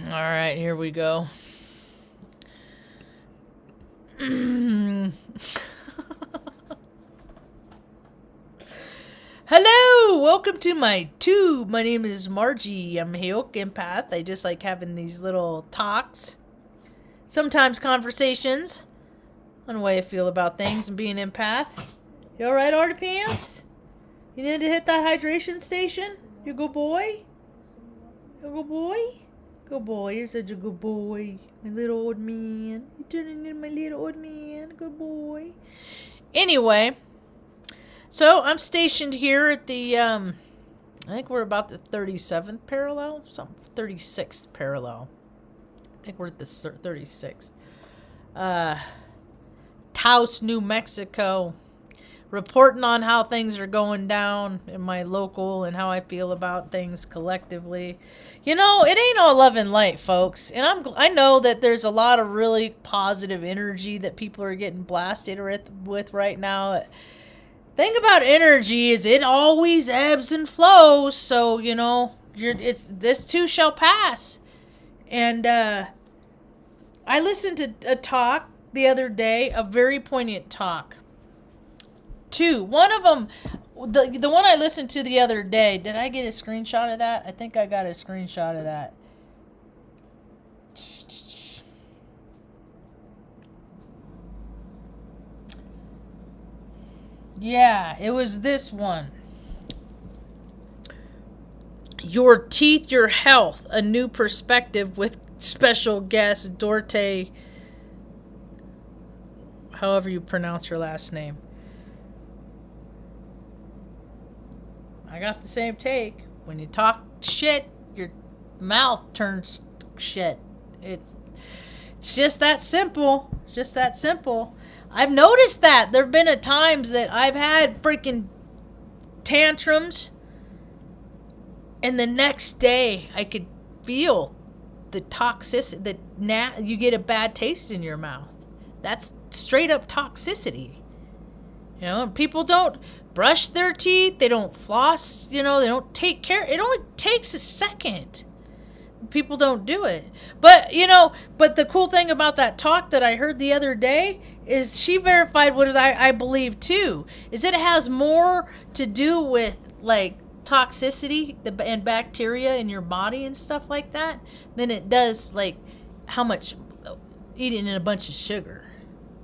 All right, here we go. Hello, welcome to my tube. My name is Margie. I'm a Hayok empath. I just like having these little talks, sometimes conversations on the way I feel about things and being empath. You all right, Artie Pants? You need to hit that hydration station? You good boy? You good boy? Good boy. You're such a good boy. My little old man. You're turning into my little old man. Good boy. Anyway, so I'm stationed here at the, I think we're about the 37th parallel? 36th parallel. I think we're at the 36th. Taos, New Mexico. Reporting on how things are going down in my local and how I feel about things collectively. You know, it ain't all love and light, folks. And I know that there's a lot of really positive energy that people are getting blasted with right now. Thing about energy is it always ebbs and flows. So, you know, this too shall pass. And I listened to a talk the other day, a very poignant talk. Two. One of them, the one I listened to the other day, did I get a screenshot of that? I think I got a screenshot of that. Yeah, it was this one. Your Teeth, Your Health, a New Perspective with special guest Dorte, however you pronounce her last name. I got the same take. When you talk shit, your mouth turns shit. It's just that simple. It's just that simple. I've noticed that. There have been times that I've had freaking tantrums, and the next day I could feel the toxicity, you get a bad taste in your mouth. That's straight up toxicity. You know, and people don't brush their teeth, they don't floss, you know, they don't take care. It only takes a second. People don't do it. But, you know, the cool thing about that talk that I heard the other day is she verified what I believe too, is it has more to do with like toxicity and bacteria in your body and stuff like that than it does like how much eating in a bunch of sugar.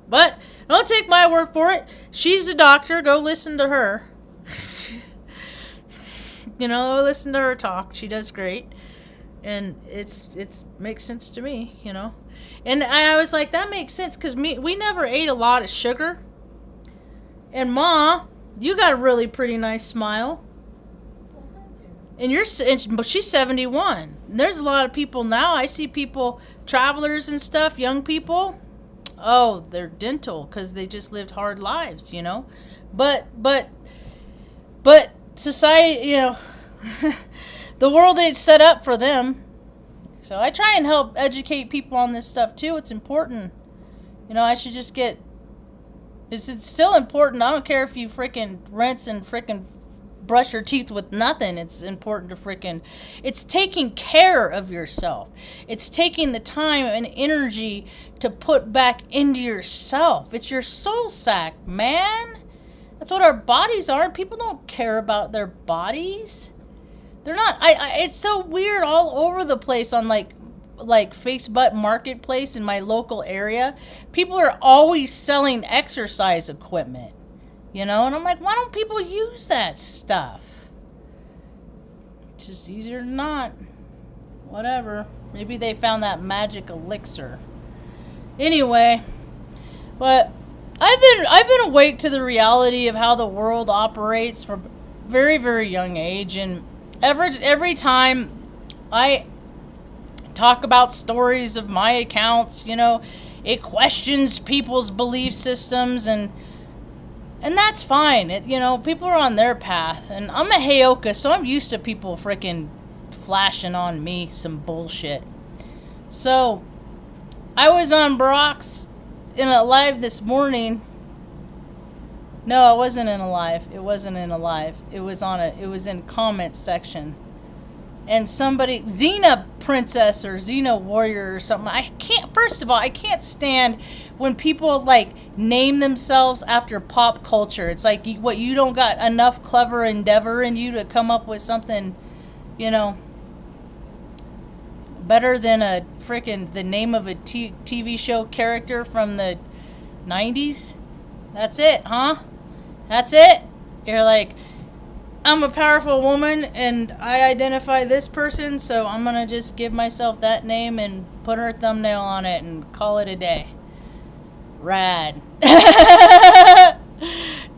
But don't take my word for it. She's a doctor. Go listen to her. You know, listen to her talk. She does great. And it's makes sense to me, you know. And I was like, that makes sense because we never ate a lot of sugar. And Ma, you got a really pretty nice smile. And she's 71. There's a lot of people now. I see people, travelers and stuff, young people. Oh, they're dental because they just lived hard lives, you know. But society, you know, the world ain't set up for them. So I try and help educate people on this stuff too. It's important. You know, I should just it's still important. I don't care if you freaking rinse and freaking brush your teeth with nothing. It's important to it's taking care of yourself. It's taking the time and energy to put back into yourself. It's your soul sack, man. That's what our bodies are. People don't care about their bodies. They're not. It's so weird all over the place on like Facebook Marketplace in my local area. People are always selling exercise equipment. You know, and I'm like, why don't people use that stuff? It's just easier than not. Whatever. Maybe they found that magic elixir. Anyway, but I've been awake to the reality of how the world operates from a very, very young age, and every time I talk about stories of my accounts, you know, it questions people's belief systems and that's fine. You know, people are on their path. And I'm a Heyoka, so I'm used to people freaking flashing on me some bullshit. So, I was on Barack's in a live this morning. No, it wasn't in a live. It was in comments section. and somebody, Xena princess or Xena warrior or something. I can't, first of all, I can't stand when people like name themselves after pop culture. It's like, what, you don't got enough clever endeavor in you to come up with something, you know, better than a freaking, the name of a TV show character from the 90s? That's it, huh? That's it? You're like, I'm a powerful woman and I identify this person, so I'm gonna just give myself that name and put her thumbnail on it and call it a day. Rad.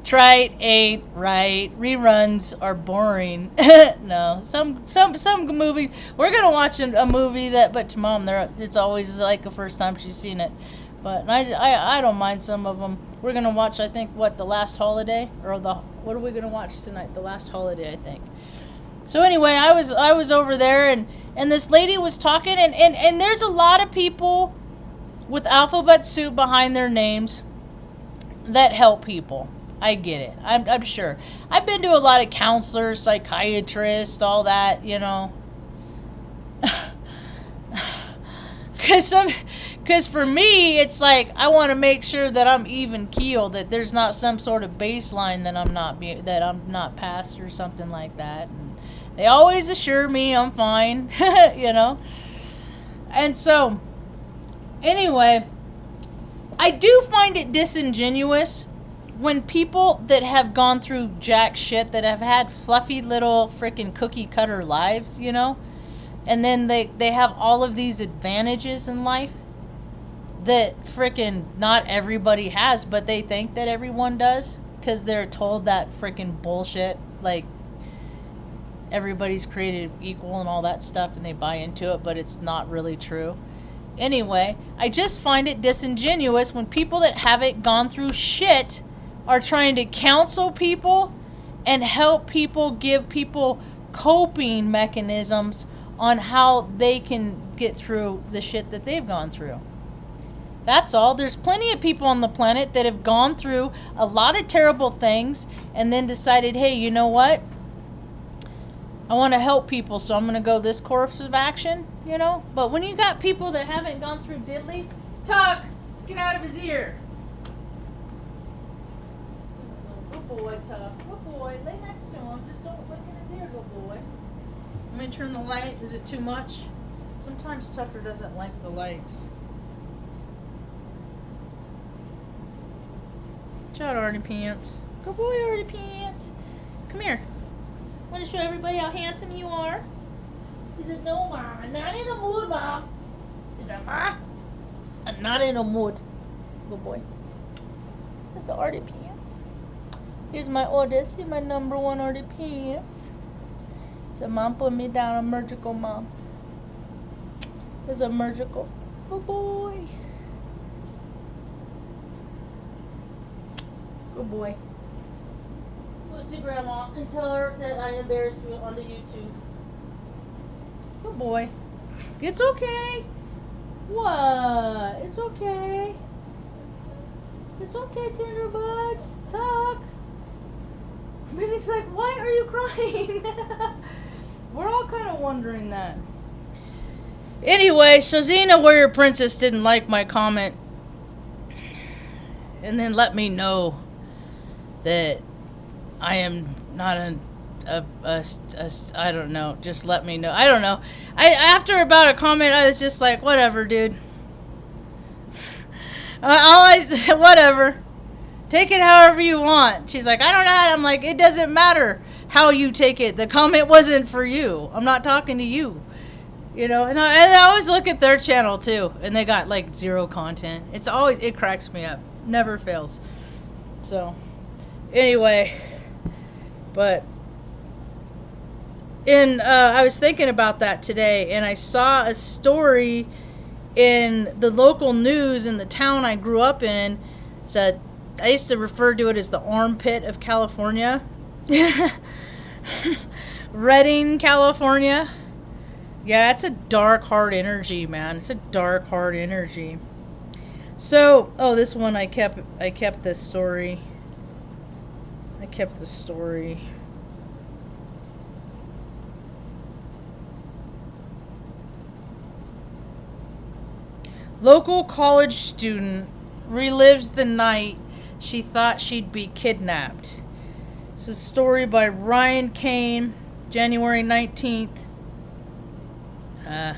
Trite ain't right. Reruns are boring. No, some movies. We're gonna watch a movie that, but to Mom, it's always like the first time she's seen it. But I don't mind some of them. We're gonna watch, I think, The Last Holiday, or what are we gonna watch tonight? The Last Holiday, I think. So anyway, I was over there, and this lady was talking, and there's a lot of people with alphabet soup behind their names that help people. I get it. I'm sure. I've been to a lot of counselors, psychiatrists, all that, you know. Because for me, it's like, I want to make sure that I'm even keel, that there's not some sort of baseline that I'm not past or something like that. And they always assure me I'm fine, you know. And so, anyway, I do find it disingenuous when people that have gone through jack shit, that have had fluffy little freaking cookie cutter lives, you know, and then they have all of these advantages in life that freaking not everybody has, but they think that everyone does because they're told that freaking bullshit, like everybody's created equal and all that stuff, and they buy into it, but it's not really true. Anyway, I just find it disingenuous when people that haven't gone through shit are trying to counsel people and help people, give people coping mechanisms on how they can get through the shit that they've gone through. That's all. There's plenty of people on the planet that have gone through a lot of terrible things and then decided, hey, you know what? I want to help people, so I'm going to go this course of action, you know? But when you got people that haven't gone through diddly, Tuck, get out of his ear. Good boy, Tuck. Good boy. Lay next to him. Just don't look in his ear, good boy. Let me turn the light. Is it too much? Sometimes Tucker doesn't like the lights. Good job, Artie Pants. Good boy, Artie Pants. Come here. I want to show everybody how handsome you are. He said, no, Mom. I'm not in a mood, Mom. Is that Mom? I'm not in a mood. Good boy. That's the Artie Pants. Here's my Odyssey, my number one Artie Pants. So Mom put me down a Mergical, Mom. There's a Mergical. Good boy. Good boy. Go see Grandma and tell her that I embarrassed you on the YouTube. Good boy. It's okay. What? It's okay. It's okay, tender buds. Tuck. Minnie's like, why are you crying? We're all kind of wondering that. Anyway, so Xena Warrior Princess didn't like my comment. And then let me know that I am not I don't know. Just let me know. I don't know. After about a comment, I was just like, whatever, dude. Whatever. Take it however you want. She's like, I don't know how. I'm like, it doesn't matter how you take it. The comment wasn't for you. I'm not talking to you. You know, and I always look at their channel too, and they got like 0 content. It cracks me up. Never fails. So, anyway, but I was thinking about that today, and I saw a story in the local news in the town I grew up in. Said, I used to refer to it as the armpit of California. Redding, California. Yeah, it's a dark, hard energy, man. It's a dark, hard energy. So, this one I kept this story. I kept the story. Local college student relives the night she thought she'd be kidnapped. It's a story by Ryan Kane, January 19th. I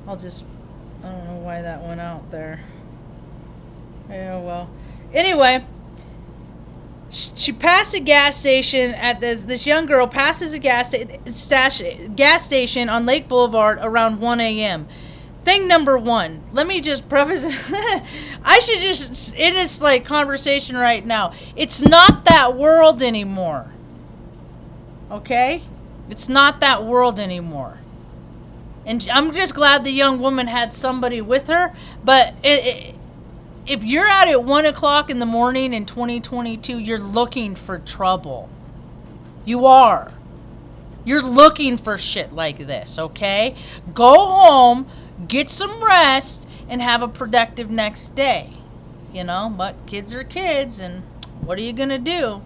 don't know why that went out there. Yeah, well. Anyway, she passed a gas station at this young girl passes a gas station on Lake Boulevard around 1 a.m. Thing number one, let me just preface I should just in this like conversation right now. It's not that world anymore. Okay? It's not that world anymore. And I'm just glad the young woman had somebody with her, but if you're out at 1 o'clock in the morning in 2022, you're looking for trouble. You are. You're looking for shit like this, okay? Go home, get some rest, and have a productive next day. You know, but kids are kids, and what are you going to do?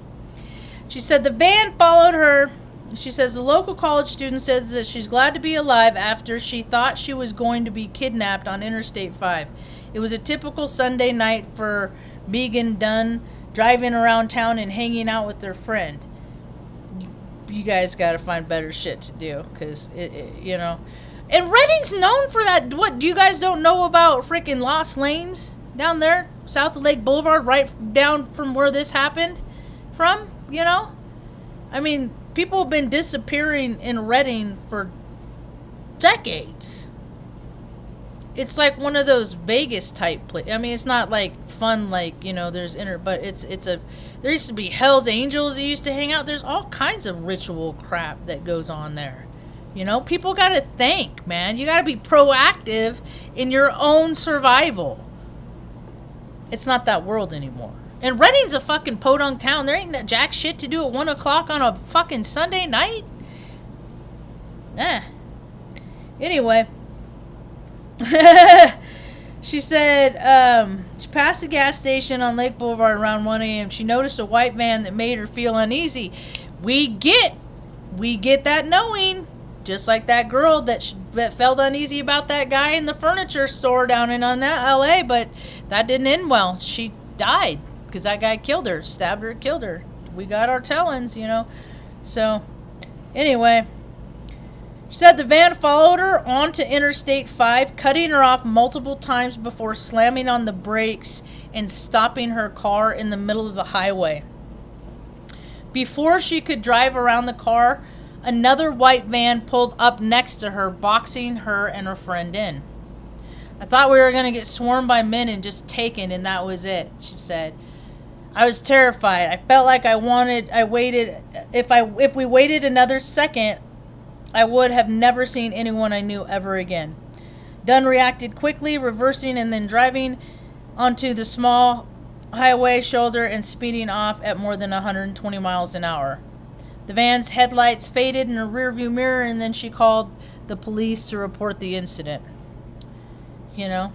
She said the van followed her. She says the local college student says that she's glad to be alive after she thought she was going to be kidnapped on Interstate 5. It was a typical Sunday night for Megan Dunn, driving around town and hanging out with her friend. You guys got to find better shit to do, because, you know. And Redding's known for that. What, do you guys don't know about freaking Lost Lanes down there, south of Lake Boulevard, right down from where this happened from, you know? I mean, people have been disappearing in Redding for decades. It's like one of those Vegas type places. I mean, it's not like fun, like, you know, but there used to be Hell's Angels that used to hang out. There's all kinds of ritual crap that goes on there. You know, people got to think, man. You got to be proactive in your own survival. It's not that world anymore. And Redding's a fucking podunk town. There ain't jack shit to do at 1 o'clock on a fucking Sunday night. Anyway. She said she passed a gas station on Lake Boulevard around 1 a.m. She noticed a white van that made her feel uneasy. We get that knowing. Just like that girl that felt uneasy about that guy in the furniture store down in LA, but that didn't end well. She died because that guy killed her, stabbed her, killed her. We got our tellings, you know. So, anyway, she said the van followed her onto Interstate 5, cutting her off multiple times before slamming on the brakes and stopping her car in the middle of the highway. Before she could drive around the car, another white van pulled up next to her, boxing her and her friend in. I thought we were going to get swarmed by men and just taken, and that was it, she said. I was terrified. I felt like if we waited another second, I would have never seen anyone I knew ever again. Dunn reacted quickly, reversing and then driving onto the small highway shoulder and speeding off at more than 120 miles an hour. The van's headlights faded in her rearview mirror, and then she called the police to report the incident. You know?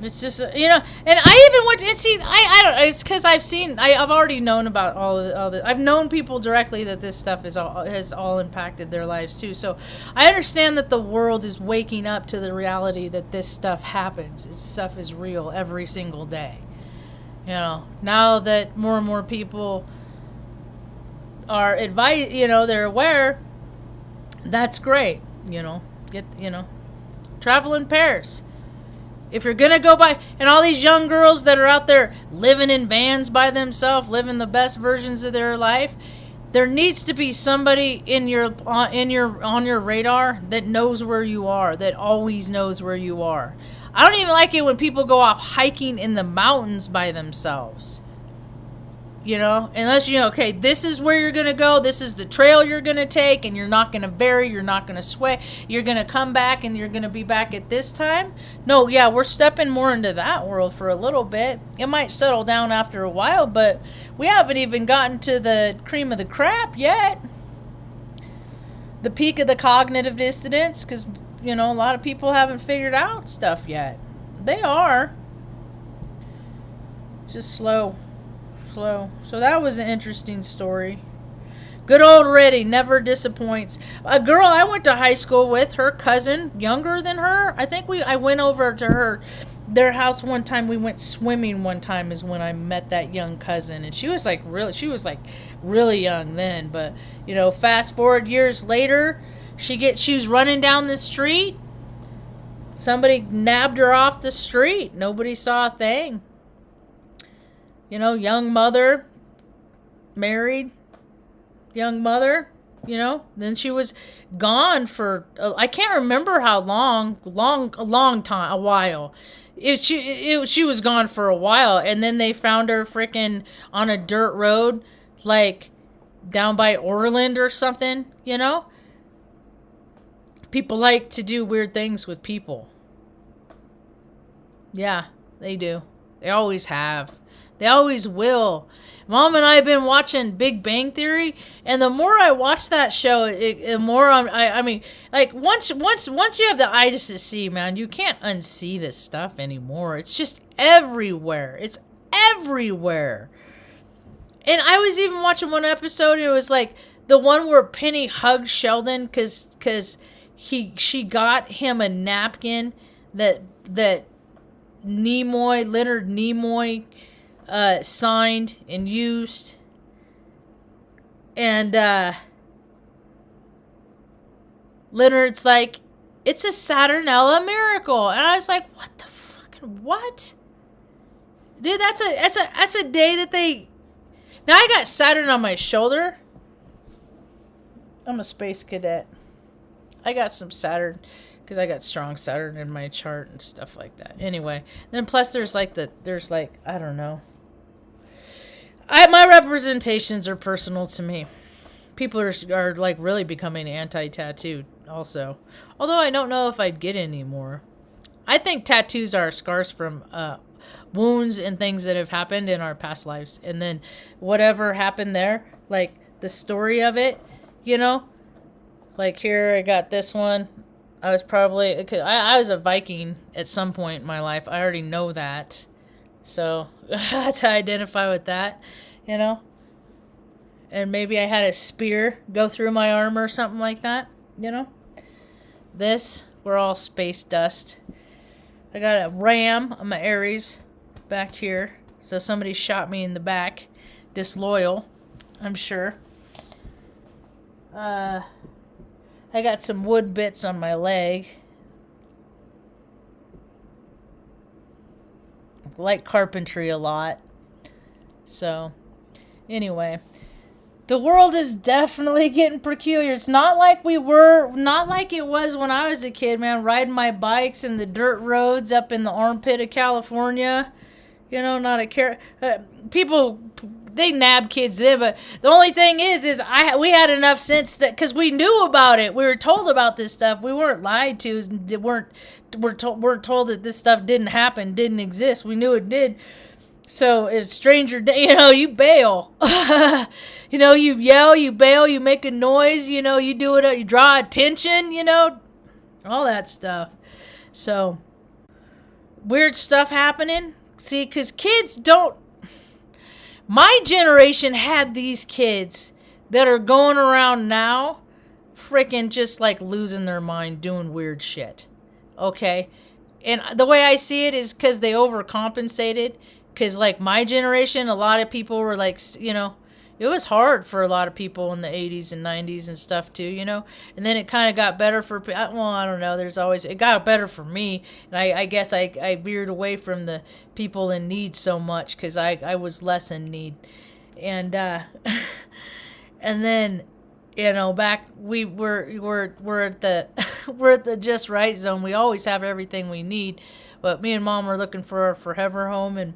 It's just, you know, and I even went to see, I don't, it's because I've already known about all the, I've known people directly that this stuff has all impacted their lives too. So I understand that the world is waking up to the reality that this stuff happens. This stuff is real every single day. You know, now that more and more people are they're aware, that's great. You know, travel in pairs. If you're going to go by, and all these young girls that are out there living in vans by themselves, living the best versions of their life, there needs to be somebody on your radar that knows where you are, that always knows where you are. I don't even like it when people go off hiking in the mountains by themselves. You know, unless okay, this is where you're going to go, this is the trail you're going to take, and you're not going to bury, you're not going to sway, you're going to come back and you're going to be back at this time. No, yeah, we're stepping more into that world for a little bit. It might settle down after a while, but we haven't even gotten to the cream of the crap yet. The peak of the cognitive dissonance, because, a lot of people haven't figured out stuff yet. They are. Just slow. So that was an interesting story. Good old Reddy never disappoints. A girl I went to high school with, her cousin, younger than her. I think I went over to their house one time. We went swimming one time is when I met that young cousin, and she was like really young then. But fast forward years later, she was running down the street. Somebody nabbed her off the street. Nobody saw a thing. Young mother, married. Young mother, then she was gone for, I can't remember how long, a long time, a while. She was gone for a while, and then they found her freaking on a dirt road, like down by Orland or something, People like to do weird things with people. Yeah, they do. They always have. They always will. Mom and I have been watching Big Bang Theory, and the more I watch that show, the more I mean, like once you have the eyes to see, man, you can't unsee this stuff anymore. It's just everywhere. It's everywhere. And I was even watching one episode, and it was like the one where Penny hugged Sheldon because she got him a napkin that Leonard Nimoy signed and used, and Leonard's like, it's a Saturnella miracle, and I was like, what the fucking what, dude? That's a day that they. Now I got Saturn on my shoulder. I'm a space cadet. I got some Saturn because I got strong Saturn in my chart and stuff like that. Anyway, then plus there's I don't know. My representations are personal to me. People are like really becoming anti-tattooed also. Although I don't know if I'd get any more. I think tattoos are scars from wounds and things that have happened in our past lives. And then whatever happened there, like the story of it, Like here I got this one. I was probably, cause I was a Viking at some point in my life. I already know that. So I had to identify with that, And maybe I had a spear go through my arm or something like that, This, we're all space dust. I got a ram, I'm an Aries, back here. So somebody shot me in the back. Disloyal, I'm sure. I got some wood bits on my leg. I like carpentry a lot. So, anyway. The world is definitely getting peculiar. It's not like it was when I was a kid, man. Riding my bikes in the dirt roads up in the armpit of California. Not a care. People, they nab kids then, but the only thing is we had enough sense that because we knew about it, we were told about this stuff. We weren't lied to, weren't told that this stuff didn't happen, didn't exist. We knew it did. So it's stranger, you bail. You yell, you bail, you make a noise. You do it. You draw attention. All that stuff. So weird stuff happening. See, because kids don't. My generation had these kids that are going around now freaking just like losing their mind doing weird shit. Okay? And the way I see it is because they overcompensated. Because like my generation, a lot of people were like, it was hard for a lot of people in the 80s and 90s and stuff too, And then it kind of got better for, I don't know, it got better for me. And I guess I veered away from the people in need so much because I was less in need. And, and then, back, we're at the, we're at the just right zone. We always have everything we need. But me and Mom are looking for a forever home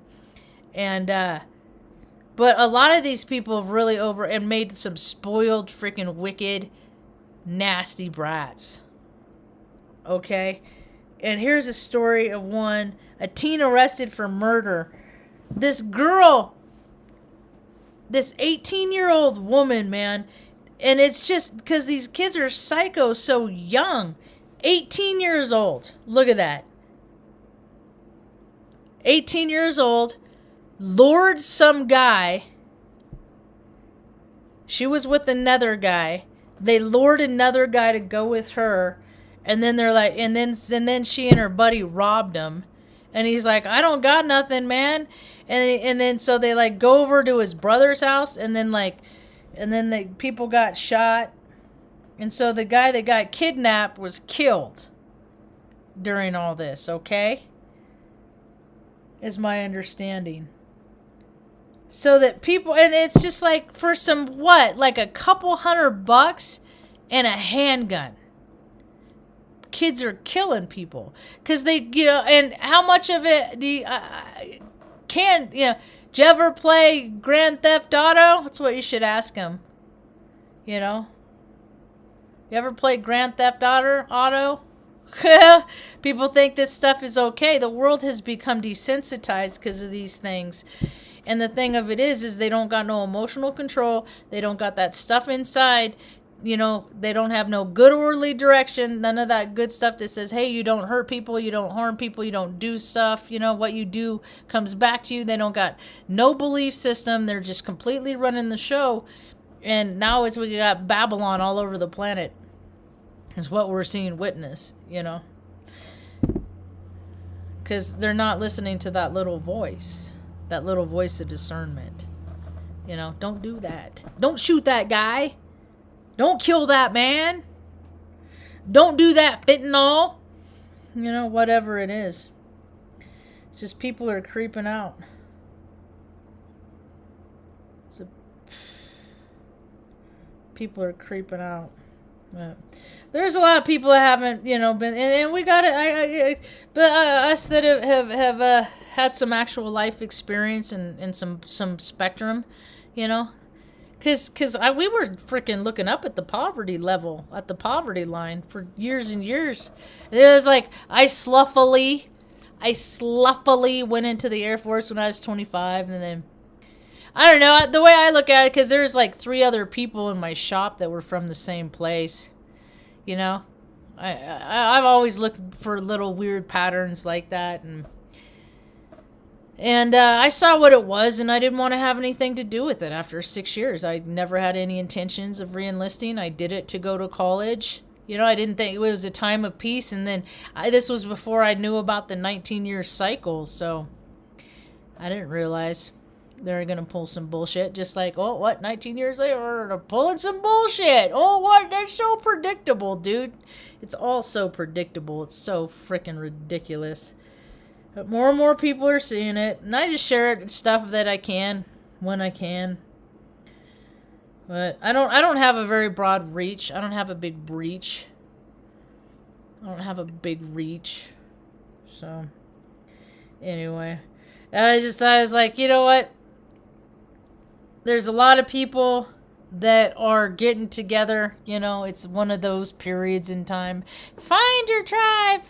but a lot of these people have really made some spoiled, freaking wicked, nasty brats. Okay? And here's a story of a teen arrested for murder. This girl, this 18-year-old woman, man, and it's just because these kids are psycho so young. 18 years old. Look at that. 18 years old. Lured some guy. She was with another guy. They lured another guy to go with her. And then they're like, and then she and her buddy robbed him. And he's like, I don't got nothing, man. And then so they like go over to his brother's house. And then the people got shot. And so the guy that got kidnapped was killed during all this, okay? Is my understanding. So that people, and it's just like for some, what? Like a couple $100 and a handgun. Kids are killing people. Because they, and how much of it do you, did you ever play Grand Theft Auto? That's what you should ask them. You ever play Grand Theft Auto? People think this stuff is okay. The world has become desensitized because of these things. And the thing of it is they don't got no emotional control. They don't got that stuff inside. They don't have no good orderly direction. None of that good stuff that says, hey, you don't hurt people, you don't harm people, you don't do stuff. What you do comes back to you. They don't got no belief system. They're just completely running the show. And now as we got Babylon all over the planet is what we're seeing witness, because they're not listening to that little voice of discernment. Don't do that. Don't shoot that guy. Don't kill that man. Don't do that fentanyl. Whatever it is. It's just people are creeping out. People are creeping out. But there's a lot of people that haven't, been, and we got it. But us that have had some actual life experience and some spectrum, because we were freaking looking up at the poverty level, at the poverty line for years and years. It was like I sloughtily went into the Air Force when I was 25, and then I don't know, the way I look at it, because there's like 3 other people in my shop that were from the same place, I've always looked for little weird patterns like that, and I saw what it was, and I didn't want to have anything to do with it after 6 years. I never had any intentions of re-enlisting. I did it to go to college. I didn't think it was a time of peace, and then this was before I knew about the 19-year cycle, so I didn't realize they're going to pull some bullshit. Just like, 19 years later, they're pulling some bullshit. That's so predictable, dude. It's all so predictable. It's so freaking ridiculous. But more and more people are seeing it. And I just share it, stuff that I can, when I can. But I don't have a very broad reach. I don't have a big reach. So, anyway. I was like, you know what? There's a lot of people that are getting together. It's one of those periods in time. Find your tribe.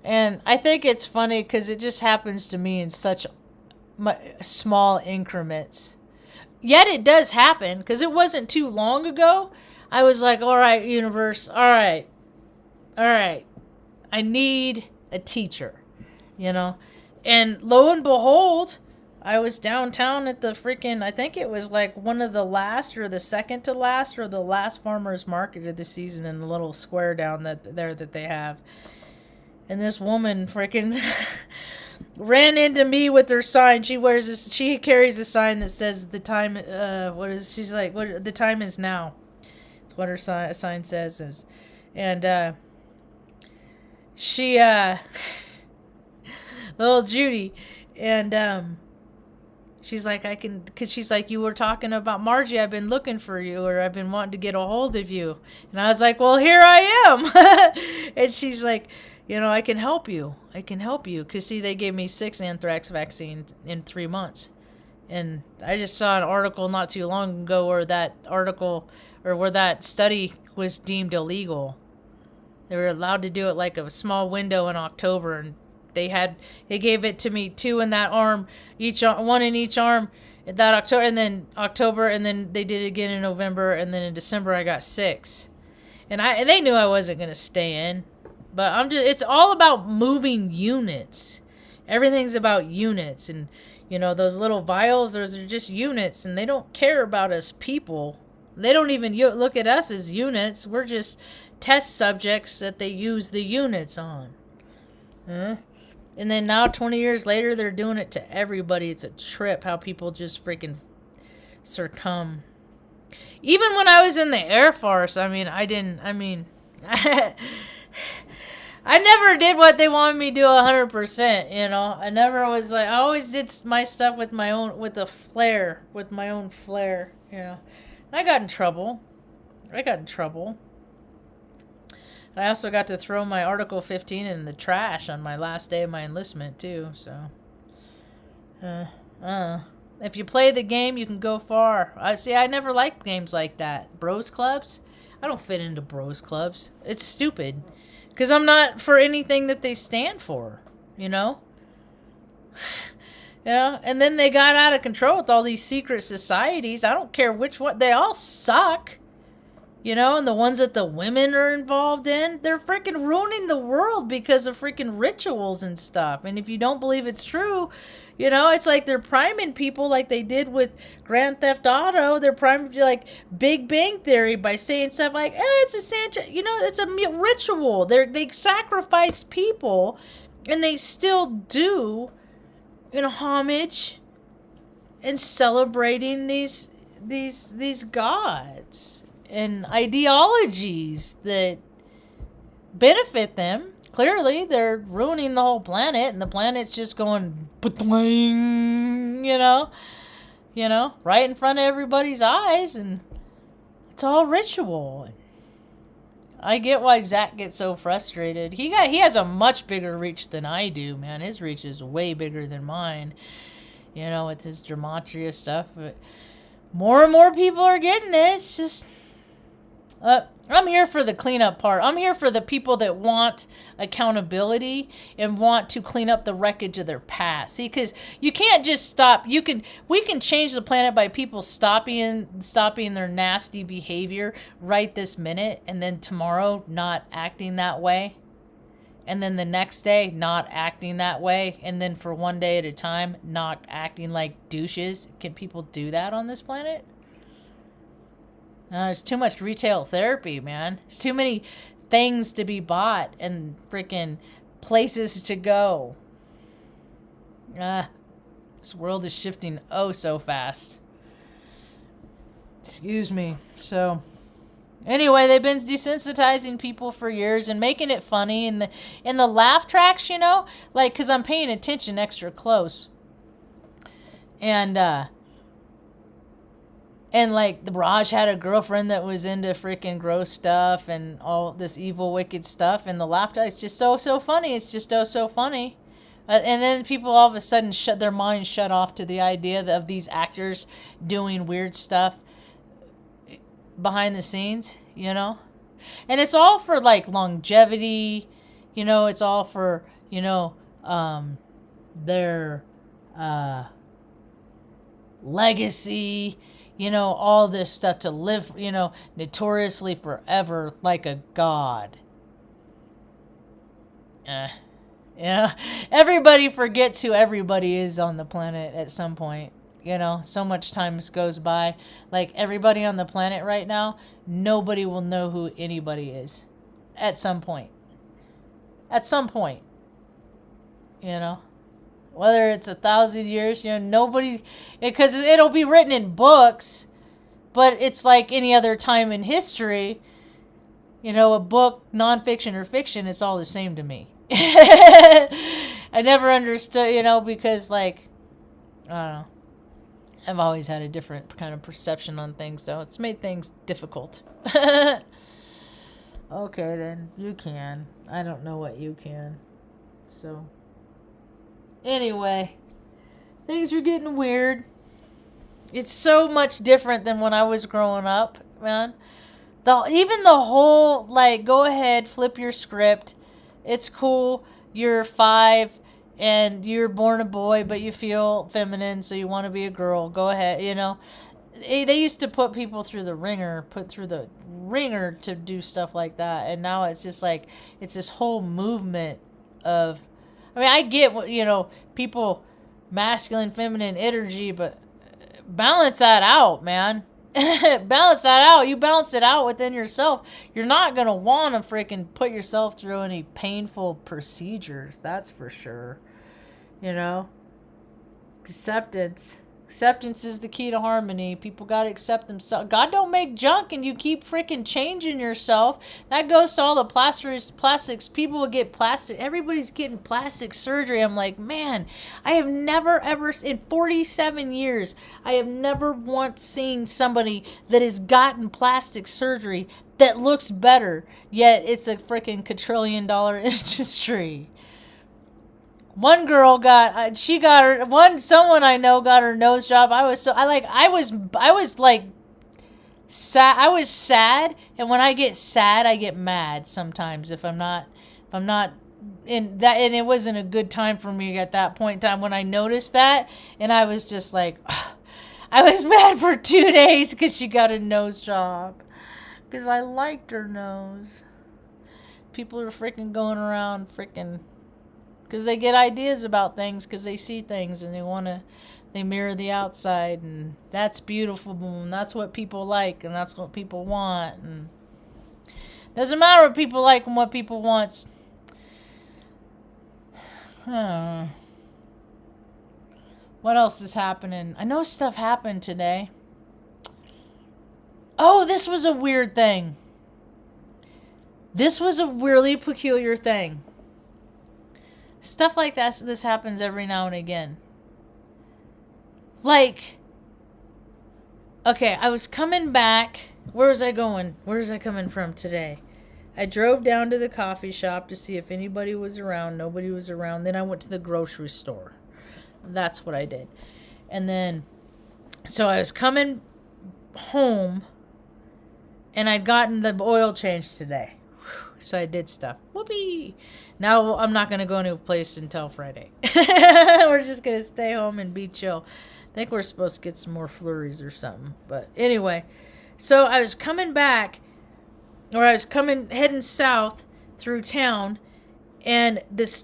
And I think it's funny because it just happens to me in such small increments. Yet it does happen, because it wasn't too long ago. I was like, all right, universe, all right. I need a teacher, And lo and behold, I was downtown at the freaking, I think it was like one of the last or the second to last or the last farmer's market of the season in the little square down there that they have. And this woman freaking ran into me with her sign. She carries a sign that says the time, she's like, the time is now. It's what her sign says. And she, little Judy, and she's like, because she's like, you were talking about Margie, I've been looking for you, or I've been wanting to get a hold of you. And I was like, well, here I am. And she's like, I can help you. Because, see, they gave me 6 anthrax vaccines in 3 months. And I just saw an article not too long ago where that study was deemed illegal. They were allowed to do it like a small window in October, and they gave it to me 2 in that arm, one in each arm that October, and then they did it again in November, and then in December I got 6. And they knew I wasn't going to stay in. But it's all about moving units. Everything's about units. And, You know, those little vials, those are just units, and they don't care about us people. They don't even look at us as units. We're just test subjects that they use the units on. Huh? And then now, 20 years later, they're doing it to everybody. It's a trip how people just freaking succumb. Even when I was in the Air Force, I never did what they wanted me to do 100%, you know. I never was like, I always did my stuff with my own, with my own flair, you know. And I got in trouble. I also got to throw my Article 15 in the trash on my last day of my enlistment, too, so. If you play the game, you can go far. I never liked games like that. Bros clubs? I don't fit into bros clubs. It's stupid. Because I'm not for anything that they stand for, you know? Yeah, and then they got out of control with all these secret societies. I don't care which one. They all suck. You know, and the ones that the women are involved in, they're freaking ruining the world because of freaking rituals and stuff. And if you don't believe it's true, you know, it's like they're priming people like they did with Grand Theft Auto. They're priming like Big Bang Theory by saying stuff like, it's a Santa, you know, it's a ritual. They sacrifice people, and they still do, you know, homage and celebrating these gods and ideologies that benefit them. Clearly, they're ruining the whole planet, and the planet's just going, you know, right in front of everybody's eyes, and it's all ritual. I get why Zach gets so frustrated. He has a much bigger reach than I do, man. His reach is way bigger than mine, you know, with his gematria stuff. But more and more people are getting it. It's just... I'm here for the cleanup part. I'm here for the people that want accountability and want to clean up the wreckage of their past. See, because you can't just stop. We can change the planet by people stopping their nasty behavior right this minute, and then tomorrow not acting that way, and then the next day not acting that way, and then for one day at a time not acting like douches. Can people do that on this planet? There's too much retail therapy, man. There's too many things to be bought and freaking places to go. This world is shifting oh so fast. Excuse me. So, anyway, they've been desensitizing people for years and making it funny. And the laugh tracks, you know, like, because I'm paying attention extra close. And like the Marge had a girlfriend that was into freaking gross stuff and all this evil, wicked stuff. And the laughter is just so funny. It's just so funny. And then people all of a sudden their minds shut off to the idea of these actors doing weird stuff behind the scenes, you know. And it's all for like longevity, you know. It's all for, you know, their legacy. You know, all this stuff to live, you know, notoriously forever like a god. Yeah, everybody forgets who everybody is on the planet at some point. You know, so much time goes by. Like, everybody on the planet right now, nobody will know who anybody is. At some point. At some point. You know? Whether it's 1,000 years, you know, nobody... Because it'll be written in books, but it's like any other time in history. You know, a book, nonfiction or fiction, it's all the same to me. I never understood, you know, because, like, I don't know. I've always had a different kind of perception on things, so it's made things difficult. Okay, then. You can. I don't know what you can. So... Anyway, things are getting weird. It's so much different than when I was growing up, man. Even the whole, like, go ahead, flip your script. It's cool. You're 5 and you're born a boy, but you feel feminine, so you want to be a girl. Go ahead, you know. They used to put people through the ringer, to do stuff like that. And now it's just like, it's this whole movement of... I mean, I get what, you know, people masculine, feminine energy, but balance that out, man. Balance that out. You balance it out within yourself. You're not going to want to freaking put yourself through any painful procedures. That's for sure. You know? Acceptance. Acceptance is the key to harmony. People got to accept themselves. God don't make junk and you keep freaking changing yourself. That goes to all the plastics. People will get plastic. Everybody's getting plastic surgery. I'm like, man, I have never ever, in 47 years, I have never once seen somebody that has gotten plastic surgery that looks better. Yet it's a freaking quadrillion-dollar industry. One girl someone I know got her nose job. I was sad, and when I get sad, I get mad sometimes if I'm not in that, and it wasn't a good time for me at that point in time when I noticed that, and I was just like, ugh. I was mad for 2 days because she got a nose job because I liked her nose. People are freaking going around freaking. Because they get ideas about things, because they see things and they mirror the outside, and that's beautiful, and that's what people like, and that's what people want, and doesn't matter what people like and what people want. What else is happening? I know stuff happened today. Oh, this was a weird thing. This was a really peculiar thing. Stuff like that, this happens every now and again. Like, okay, I was coming back. Where was I going? Where was I coming from today? I drove down to the coffee shop to see if anybody was around. Nobody was around. Then I went to the grocery store. That's what I did. And then, so I was coming home, and I'd gotten the oil changed today. So I did stuff. Whoopee! Now I'm not going to go to a place until Friday. We're just going to stay home and be chill. I think we're supposed to get some more flurries or something. But anyway, so I was coming back, or I was heading south through town, and this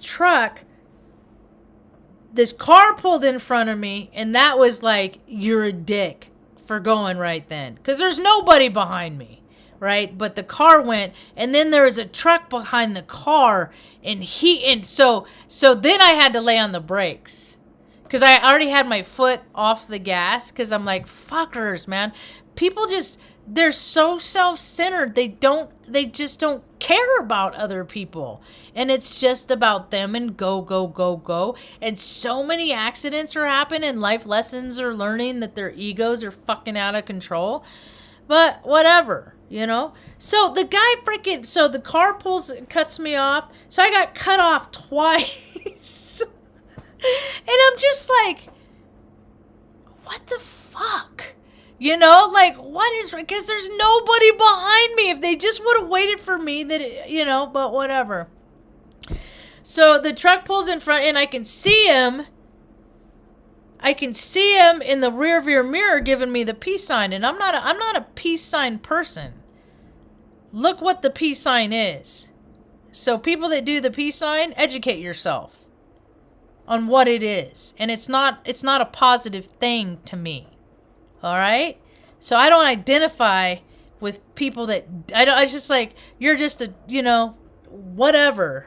car pulled in front of me, and that was like, you're a dick for going right then. Because there's nobody behind me. Right, but the car went, and then there was a truck behind the car, and so then I had to lay on the brakes, because I already had my foot off the gas, because I'm like, fuckers, man, people they're so self-centered, they just don't care about other people, and it's just about them and go, and so many accidents are happening, life lessons are learning that their egos are fucking out of control, but whatever. You know? So the car cuts me off. So I got cut off twice. And I'm just like, what the fuck? You know? Like, what is, because there's nobody behind me. If they just would have waited for me, but whatever. So the truck pulls in front, and I can see him. In the rearview mirror giving me the peace sign, and I'm not a peace sign person. Look what the peace sign is. So people that do the peace sign, educate yourself on what it is. And it's not a positive thing to me. All right? So I don't identify with people that I just like, you're just a, whatever,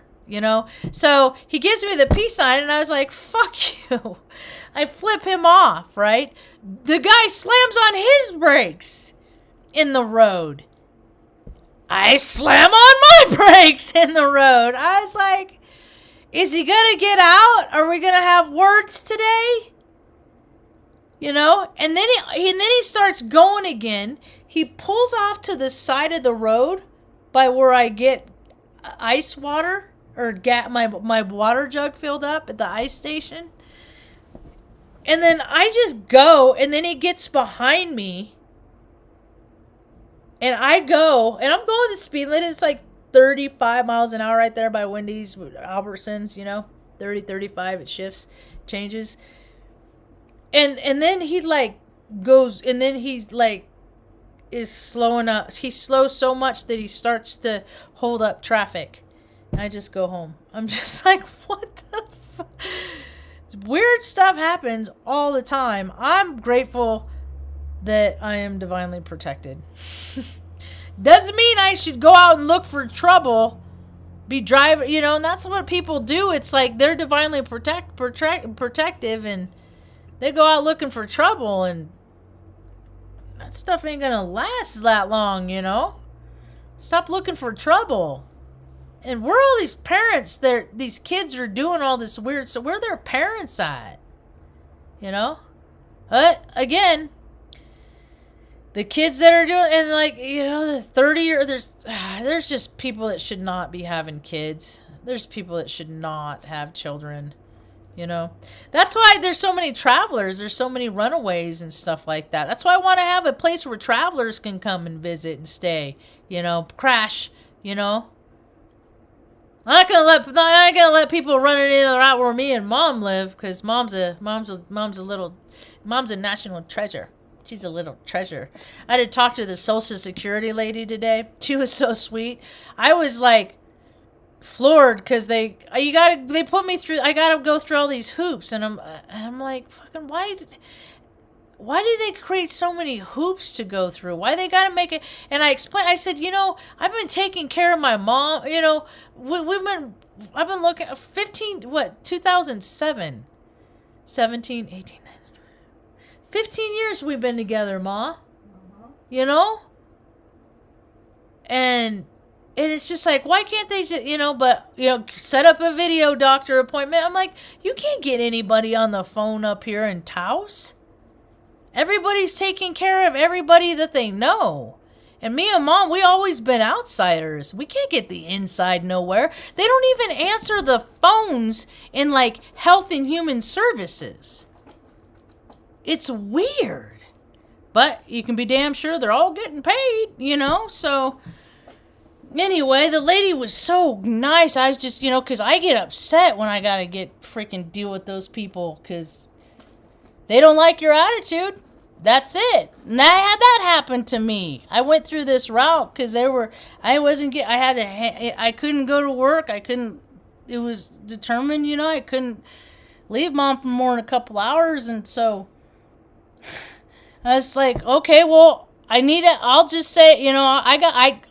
So he gives me the peace sign, and I was like, fuck you. I flip him off, right? The guy slams on his brakes in the road. I slam on my brakes in the road. I was like, is he going to get out? Are we going to have words today? And then he starts going again. He pulls off to the side of the road by where I get ice water, or get my water jug filled up at the ice station. And then I just go, and then he gets behind me. And I go, and I'm going the speed limit. It's like 35 miles an hour right there by Wendy's, Albertsons, 30, 35, it shifts, changes. And then he goes, and then he is slowing up. He slows so much that he starts to hold up traffic. And I just go home. I'm just like, what the fuck? Weird stuff happens all the time. I'm grateful that I am divinely protected. Doesn't mean I should go out and look for trouble, be driving, you know, and that's what people do. It's like they're divinely protective, and they go out looking for trouble, and that stuff ain't gonna last that long, you know? Stop looking for trouble. And where are all these parents, these kids are doing all this weird stuff? Where are their parents at? You know? But, again, the kids that are doing, and like, you know, the 30 there's just people that should not be having kids. There's people that should not have children, you know. That's why there's so many travelers. There's so many runaways and stuff like that. That's why I want to have a place where travelers can come and visit and stay, you know, crash, you know. I'm not gonna let people run it in right where me and Mom live, because mom's a national treasure. She's a little treasure. I had to talk to the Social Security lady today. She was so sweet. I was like floored because they put me through. I gotta go through all these hoops, and I'm like, fucking why do they create so many hoops to go through? Why they gotta make it? And I explained, I said, you know, I've been taking care of my mom, you know, I've been looking, 2007, 17, 18, 19, 15 years we've been together, Ma. You know? And it's just like, why can't they just, you know, but, you know, set up a video doctor appointment. I'm like, you can't get anybody on the phone up here in Taos. Everybody's taking care of everybody that they know. And me and Mom, we always been outsiders. We can't get the inside nowhere. They don't even answer the phones in, like, Health and Human Services. It's weird. But you can be damn sure they're all getting paid, you know? So, anyway, the lady was so nice. I was just, you know, because I get upset when I got to deal with those people, because they don't like your attitude. That's it. And I had that happen to me. I went through this route because I couldn't go to work. It was determined, you know, I couldn't leave Mom for more than a couple hours. And so I was like, okay, well, I'll just say, you know,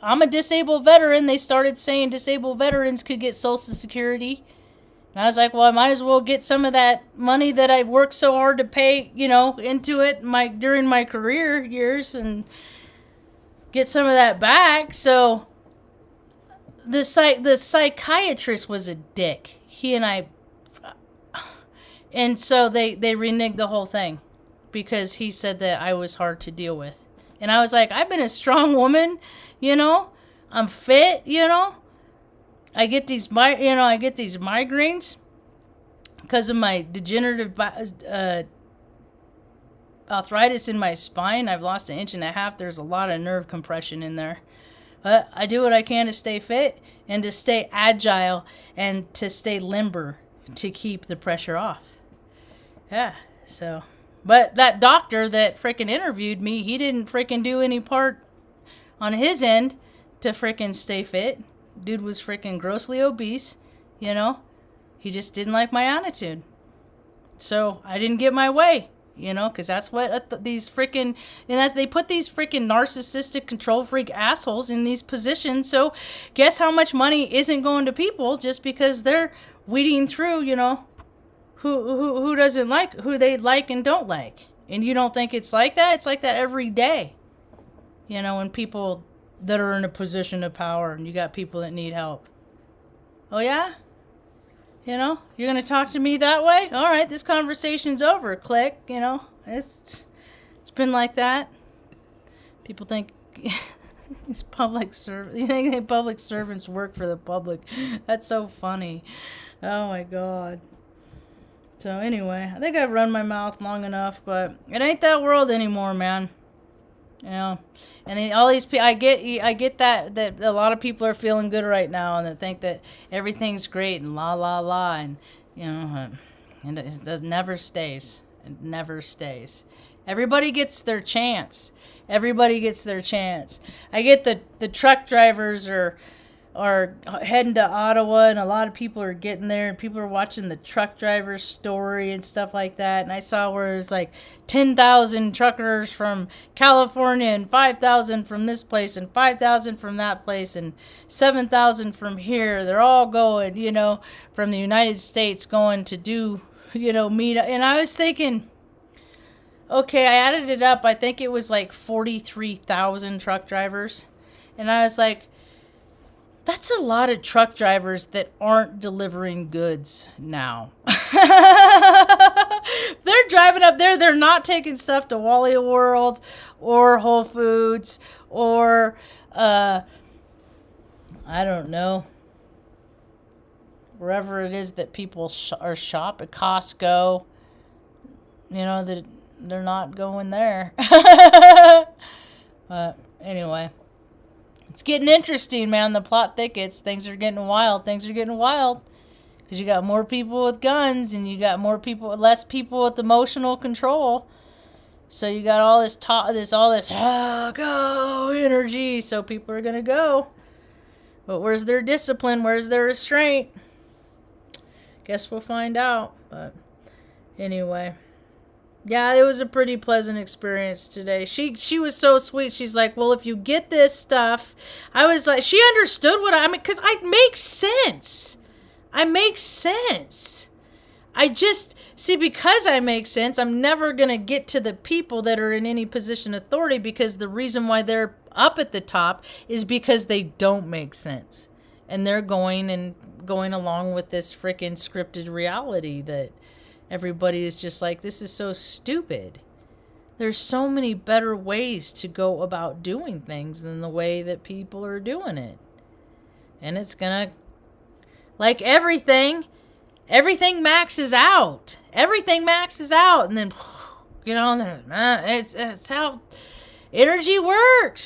I'm a disabled veteran. They started saying disabled veterans could get Social Security. And I was like, well, I might as well get some of that money that I've worked so hard to pay, you know, into it during my career years and get some of that back. So the psychiatrist was a dick. And so they reneged the whole thing because he said that I was hard to deal with. And I was like, I've been a strong woman, you know, I'm fit, you know. I get these migraines because of my degenerative arthritis in my spine. I've lost 1.5 inches. There's a lot of nerve compression in there. But I do what I can to stay fit and to stay agile and to stay limber to keep the pressure off. Yeah, so. But that doctor that freaking interviewed me, he didn't freaking do any part on his end to freaking stay fit. Dude was freaking grossly obese, you know. He just didn't like my attitude. So I didn't get my way, you know, because that's what they put these freaking narcissistic control freak assholes in these positions. So guess how much money isn't going to people just because they're weeding through, you know, who doesn't like, who they like and don't like. And you don't think it's like that? It's like that every day. You know, when people that are in a position of power and you got people that need help. Oh yeah? You know, you're going to talk to me that way? All right, this conversation's over. Click, you know. It's been like that. People think these public servants work for the public. That's so funny. Oh my God. So anyway, I think I've run my mouth long enough, but it ain't that world anymore, man. You know, and then all these people, I get that a lot of people are feeling good right now and they think that everything's great and la la la, and you know, and it never stays. It never stays. Everybody gets their chance. Everybody gets their chance. I get the truck drivers are are heading to Ottawa, and a lot of people are getting there, and people are watching the truck driver's story and stuff like that. And I saw where it was like 10,000 truckers from California, and 5,000 from this place, and 5,000 from that place, and 7,000 from here. They're all going, from the United States, going to do, meet. And I was thinking, okay, I added it up. I think it was like 43,000 truck drivers. And I was like, that's a lot of truck drivers that aren't delivering goods now. They're driving up there. They're not taking stuff to Wally World or Whole Foods or, I don't know, wherever it is that people are shop at Costco. That they're not going there. But anyway. It's getting interesting, man. The plot thickets. Things are getting wild. Because you got more people with guns, and you got less people with emotional control. So you got all this go energy. So people are gonna go. But where's their discipline? Where's their restraint? Guess we'll find out. But anyway. Yeah, it was a pretty pleasant experience today. She was so sweet. She's like, well, if you get this stuff, I was like, she understood because I make sense. Because I make sense, I'm never going to get to the people that are in any position of authority, because the reason why they're up at the top is because they don't make sense. And they're going along with this freaking scripted reality that everybody is just like, this is so stupid. There's so many better ways to go about doing things than the way that people are doing it. And it's gonna, like everything maxes out. And then, it's how energy works.